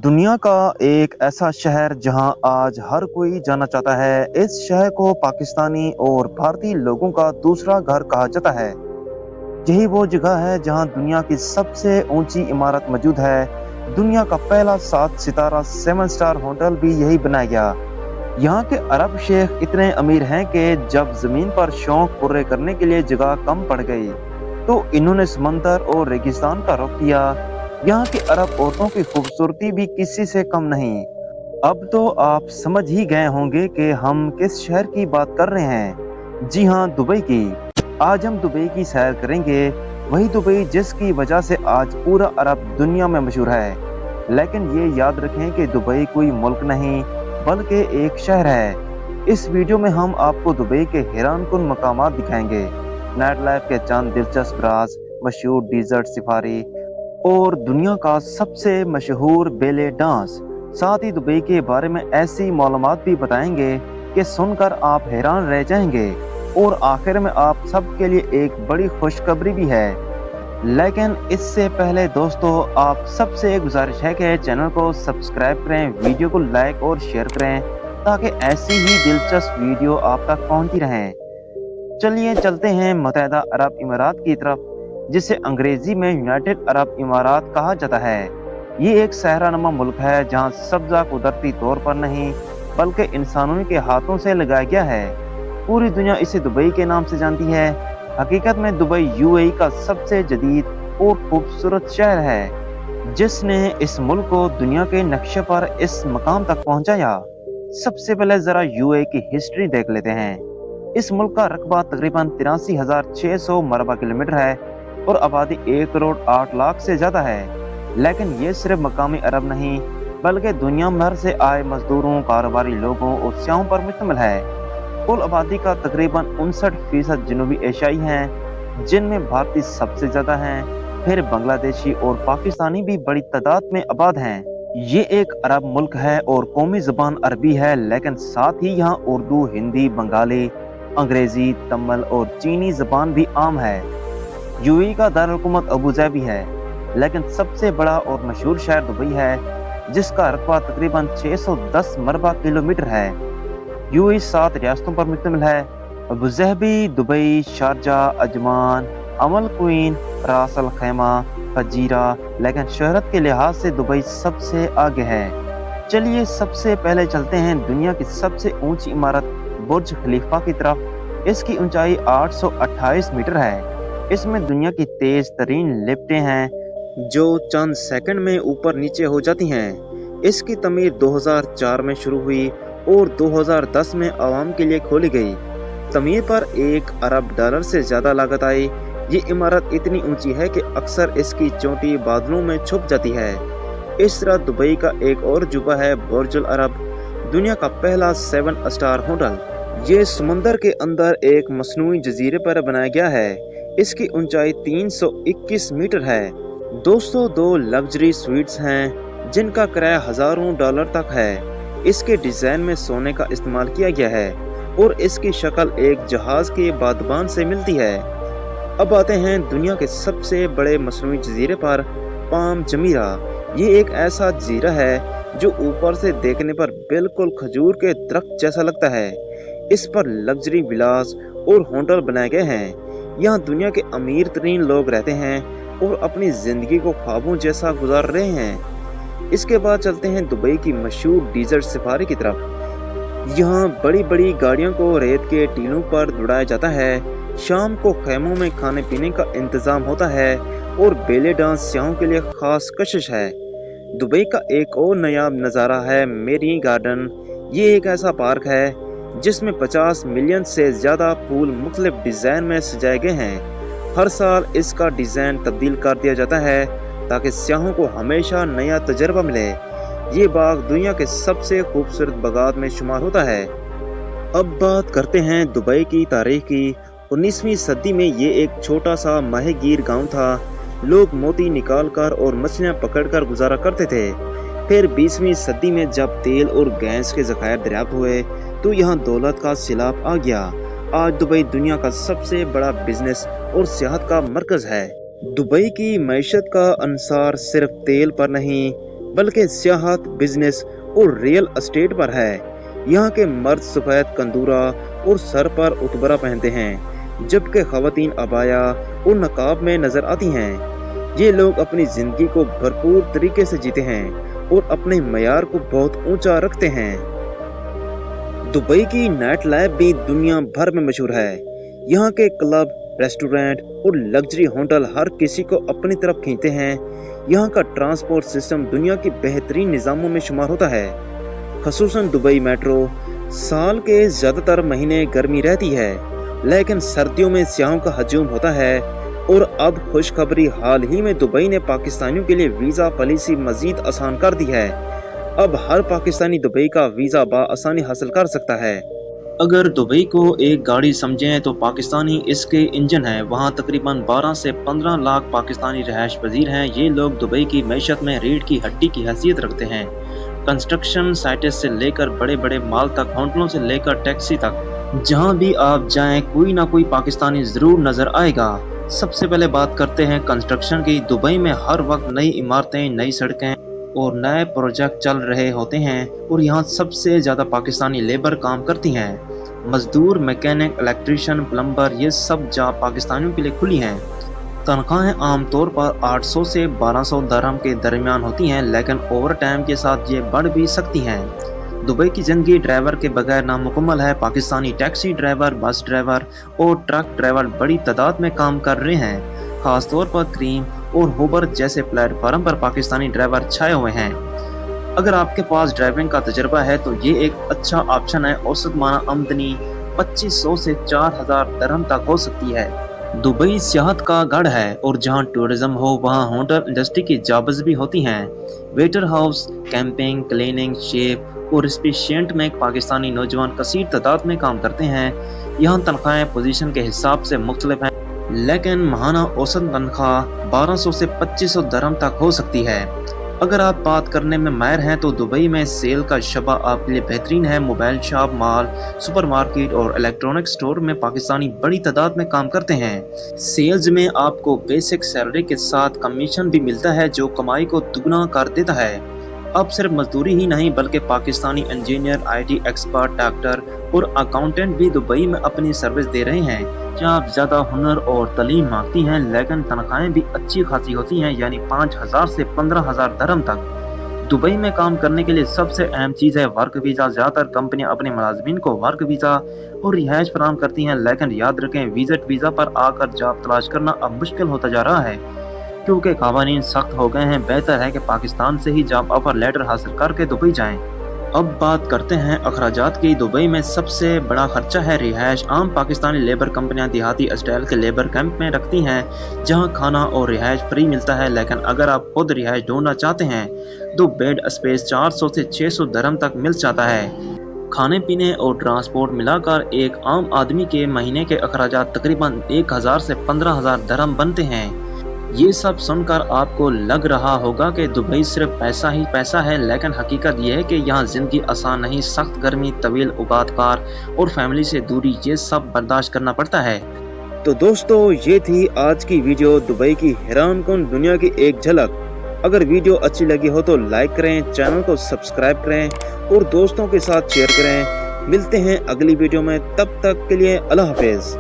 दुनिया का एक ऐसा शहर जहां आज हर कोई जाना चाहता है। इस शहर को पाकिस्तानी और भारतीय लोगों का दूसरा घर कहा जाता है। यही वो जगह है जहां दुनिया की सबसे ऊंची इमारत मौजूद है। दुनिया का पहला 7 सितारा 7 स्टार होटल भी यही बनाया गया। यहाँ के अरब शेख इतने अमीर हैं कि जब जमीन पर शौक पूरे करने के लिए जगह कम पड़ गई तो इन्होंने समंदर और रेगिस्तान का रुख किया। यहाँ की अरब औरतों की खूबसूरती भी किसी से कम नहीं। अब तो आप समझ ही गए होंगे कि हम किस शहर की बात कर रहे हैं। जी हाँ, दुबई की। आज हम दुबई की सैर करेंगे, वही दुबई जिसकी वजह से आज पूरा अरब दुनिया में मशहूर है। लेकिन ये याद रखें कि दुबई कोई मुल्क नहीं बल्कि एक शहर है। इस वीडियो में हम आपको दुबई के हैरानकुन मकामात दिखाएंगे, नाइट लाइफ के चंद दिलचस्प राज, मशहूर डिजर्ट सफारी और दुनिया का सबसे मशहूर बेले डांस। साथ ही दुबई के बारे में ऐसी मालूमात भी बताएंगे कि सुनकर आप हैरान रह जाएंगे। और आखिर में आप सबके लिए एक बड़ी खुशखबरी भी है। लेकिन इससे पहले दोस्तों, आप सबसे गुजारिश है कि चैनल को सब्सक्राइब करें, वीडियो को लाइक और शेयर करें ताकि ऐसी ही दिलचस्प वीडियो आप तक पहुंचती रहें। चलिए चलते हैं मुत्तहिदा अरब इमारात की तरफ, जिसे अंग्रेजी में यूनाइटेड अरब इमारात कहा जाता है। ये एक सहरानुमा मुल्क है जहां सब्जा कुदरती तौर पर नहीं बल्कि इंसानों के हाथों से लगाया गया है। पूरी दुनिया इसे दुबई के नाम से जानती है। हकीकत में दुबई यूएई का सबसे जदीद और खूबसूरत शहर है, जिसने इस मुल्क को दुनिया के नक्शे पर इस मकाम तक पहुंचाया। सबसे पहले जरा यूएई की हिस्ट्री देख लेते हैं। इस मुल्क का रकबा तकरीबन 83,600 मरबा किलोमीटर है और आबादी 1,08,00,000 से ज्यादा है। लेकिन ये सिर्फ मकामी अरब नहीं बल्कि दुनिया भर से आए मजदूरों, कारोबारी लोगों और सियाहों पर मुश्तमिल है। कुल आबादी का तकरीबन 59% जनूबी एशियाई हैं, जिनमें भारतीय सबसे ज्यादा हैं। फिर बांग्लादेशी और पाकिस्तानी भी बड़ी तादाद में आबाद हैं। ये एक अरब मुल्क है और कौमी ज़बान अरबी है, लेकिन साथ ही यहाँ उर्दू, हिंदी, बंगाली, अंग्रेजी, तमिल और चीनी ज़बान भी आम है। यूएई का दारुल-हुकूमत अबू धाबी है, लेकिन सबसे बड़ा और मशहूर शहर दुबई है, जिसका रकबा तकरीबन 610 मरबा किलोमीटर है। यूएई 7 रियासतों पर मुश्तमिल है: Abu Dhabi, Dubai, Sharjah, Ajman, Umm al Quwain, Ras al खैमा, फजीरा। लेकिन शोहरत के लिहाज से दुबई सबसे आगे है। चलिए सबसे पहले चलते हैं दुनिया की सबसे ऊंची इमारत बुर्ज खलीफा की तरफ। इसकी ऊंचाई 828 मीटर है। इसमें दुनिया की तेज तरीन लिफ्टें हैं जो चंद सेकंड में ऊपर नीचे हो जाती हैं। इसकी तमीर 2004 में शुरू हुई और 2010 में आवाम के लिए खोली गई। तमीर पर $1 अरब से ज्यादा लागत आई। ये इमारत इतनी ऊंची है कि अक्सर इसकी चोटी बादलों में छुप जाती है। इस तरह दुबई का एक और जुबा है बुर्जुल अरब, दुनिया का पहला 7 स्टार होटल। ये समुंदर के अंदर एक मसनूई जजीरे पर बनाया गया है। इसकी ऊंचाई 321 मीटर है। दोस्तों, 2 लग्जरी स्वीट्स हैं जिनका किराया हजारों डॉलर तक है। इसके डिजाइन में सोने का इस्तेमाल किया गया है और इसकी शक्ल एक जहाज के बादबान से मिलती है। अब आते हैं दुनिया के सबसे बड़े मसनूई जजीरे पर, पाम जमीरा। ये एक ऐसा जजीरा है जो ऊपर से देखने पर बिल्कुल खजूर के दरख्त जैसा लगता है। इस पर लग्जरी विलास और होटल बनाए गए हैं। यहाँ दुनिया के अमीर तरीन लोग रहते हैं और अपनी जिंदगी को ख्वाबों जैसा गुजार रहे हैं। इसके बाद चलते हैं दुबई की मशहूर डिजर्ट सफारी की तरफ। यहाँ बड़ी बड़ी गाड़ियों को रेत के टीलों पर दौड़ाया जाता है। शाम को खैमों में खाने पीने का इंतजाम होता है और बेले डांस सियाहों के लिए खास कशिश है। दुबई का एक और नायाब नज़ारा है मेरी गार्डन। ये एक ऐसा पार्क है जिसमें 50 मिलियन से ज्यादा फूल मुख्तलिफ डिजाइन में सजाए गए हैं। हर साल इसका डिजाइन तब्दील कर दिया जाता है ताकि सियाहों को हमेशा नया तजर्बा मिले। ये बाग दुनिया के सबसे खूबसूरत बागात में शुमार होता है। अब बात करते हैं दुबई की तारीख की। 19वीं सदी में ये एक छोटा सा माहीगीर गांव था। लोग मोती निकालकर और मछलियां पकड़कर गुजारा करते थे। फिर 20वीं सदी में जब तेल और गैस के ज़खायर दरियाफ्त हुए तो यहाँ दौलत का सैलाब आ गया। आज दुबई दुनिया का सबसे बड़ा बिजनेस और सियाहत का मरकज है। दुबई की मईशत का अंसार सिर्फ तेल पर नहीं बल्कि सियाहत, बिजनेस और रियल एस्टेट पर है। यहाँ के मर्द सफेद कंदूरा और सर पर उतबरा पहनते हैं, जबकि खवातीन अबाया और नकाब में नजर आती हैं। ये लोग अपनी जिंदगी को भरपूर तरीके से जीते हैं और अपने मयार को बहुत ऊंचा रखते हैं। दुबई की नाइट लाइफ भी दुनिया भर में मशहूर है। यहाँ के क्लब, रेस्टोरेंट और लग्जरी होटल हर किसी को अपनी तरफ खींचते हैं। यहाँ का ट्रांसपोर्ट सिस्टम दुनिया की बेहतरीन निज़ामों में शुमार होता है। खसूसन दुबई मेट्रो साल के ज़्यादातर महीने गर्मी रहती है, लेकिन सर्दियों में सियाहों का हजूम होता है। और अब खुशखबरी, हाल ही में दुबई ने पाकिस्तानियों के लिए वीज़ा पॉलिसी मज़ीद आसान कर दी है। अब हर पाकिस्तानी दुबई का वीज़ा बआसानी हासिल कर सकता है। अगर दुबई को एक गाड़ी समझें तो पाकिस्तानी इसके इंजन है। वहाँ तकरीबन 12 से 15 लाख पाकिस्तानी रहायश पजीर हैं। ये लोग दुबई की मैशत में रीढ़ की हड्डी की हैसियत रखते हैं। कंस्ट्रक्शन साइट्स से लेकर बड़े बड़े माल तक, होटलों से लेकर टैक्सी तक, जहाँ भी आप जाएं कोई ना कोई पाकिस्तानी ज़रूर नज़र आएगा। सबसे पहले बात करते हैं कंस्ट्रक्शन की। दुबई में हर वक्त नई इमारतें, नई सड़कें और नए प्रोजेक्ट चल रहे होते हैं और यहाँ सबसे ज़्यादा पाकिस्तानी लेबर काम करती हैं। मजदूर, मैकेनिक, इलेक्ट्रीशियन, प्लम्बर, ये सब जॉब पाकिस्तानियों के लिए खुली हैं। तनख्वाहें आमतौर पर 800 से 1200 दरहम के दरमियान होती हैं, लेकिन ओवर टाइम के साथ ये बढ़ भी सकती हैं। दुबई की ज़िंदगी ड्राइवर के बगैर नामुकम्मल है। Pakistani taxi driver, bus driver और ट्रक ड्राइवर बड़ी तादाद में काम कर रहे हैं। खासतौर पर क्रीम और होबर जैसे प्लेटफार्म पर पाकिस्तानी ड्राइवर छाए हुए हैं। अगर आपके पास ड्राइविंग का तजुर्बा है तो ये एक अच्छा ऑप्शन है। औसत माना आमदनी 2500 से 4000 दरहम तक हो सकती है। दुबई सियाहत का गढ़ है और जहां टूरिज्म हो वहां होटल इंडस्ट्री की जॉब्स भी होती हैं। Waiter house, camping, cleaning, chef और रेस्टोरेंट में पाकिस्तानी नौजवान कसीर तादाद में काम करते हैं। यहाँ तनख्वाहें पोजीशन के हिसाब से मुख्तलिफ हैं, लेकिन माहाना औसत तनख्वाह 1200 से 2500 दरहम तक हो सकती है। अगर आप बात करने में माहिर हैं तो दुबई में सेल का शबा आपके लिए बेहतरीन है। मोबाइल शॉप, मॉल, सुपरमार्केट और इलेक्ट्रॉनिक स्टोर में पाकिस्तानी बड़ी तादाद में काम करते हैं। सेल्स में आपको बेसिक सैलरी के साथ कमीशन भी मिलता है, जो कमाई को दुगना कर देता है। अब सिर्फ मजदूरी ही नहीं बल्कि Pakistani engineer, IT expert, doctor और अकाउंटेंट भी दुबई में अपनी सर्विस दे रहे हैं। जॉब ज़्यादा हुनर और तालीम मांगती हैं, लेकिन तनख्वाहें भी अच्छी खासी होती हैं, यानी 5000 से 15000 दरहम तक। दुबई में काम करने के लिए सबसे अहम चीज़ है वर्क वीज़ा। ज़्यादातर कंपनियां अपने मुलाजमीन को वर्क वीज़ा और रिहाइश फराहम करती हैं, लेकिन याद रखें विजिट वीज़ा पर आकर जॉब तलाश करना अब मुश्किल होता जा रहा है, क्योंकि कानून सख्त हो गए हैं। बेहतर है कि पाकिस्तान से ही जॉब ऑफर लेटर हासिल करके दुबई जाएं। अब बात करते हैं अखराजात की। दुबई में सबसे बड़ा खर्चा है रिहाइश। आम पाकिस्तानी लेबर कंपनियां देहाती स्टाइल के लेबर कैंप में रखती हैं, जहां खाना और रिहाइश फ्री मिलता है। लेकिन अगर आप खुद रिहाइश ढूंढना चाहते हैं तो बेड स्पेस 400 से 600 दरहम तक मिल जाता है। खाने पीने और ट्रांसपोर्ट मिलाकर एक आम आदमी के महीने के अखराजात तकरीबन 1000 से 15000 दरहम बनते हैं। ये सब सुनकर आपको लग रहा होगा कि दुबई सिर्फ पैसा ही पैसा है, लेकिन हकीकत ये है कि यहाँ जिंदगी आसान नहीं। सख्त गर्मी, तवील उगातकार और फैमिली से दूरी, ये सब बर्दाश्त करना पड़ता है। तो दोस्तों, ये थी आज की वीडियो, दुबई की हैरानकुन दुनिया की एक झलक। अगर वीडियो अच्छी लगी हो तो लाइक करें, चैनल को सब्सक्राइब करें और दोस्तों के साथ शेयर करें। मिलते हैं अगली वीडियो में, तब तक के लिए अल्लाह हाफिज।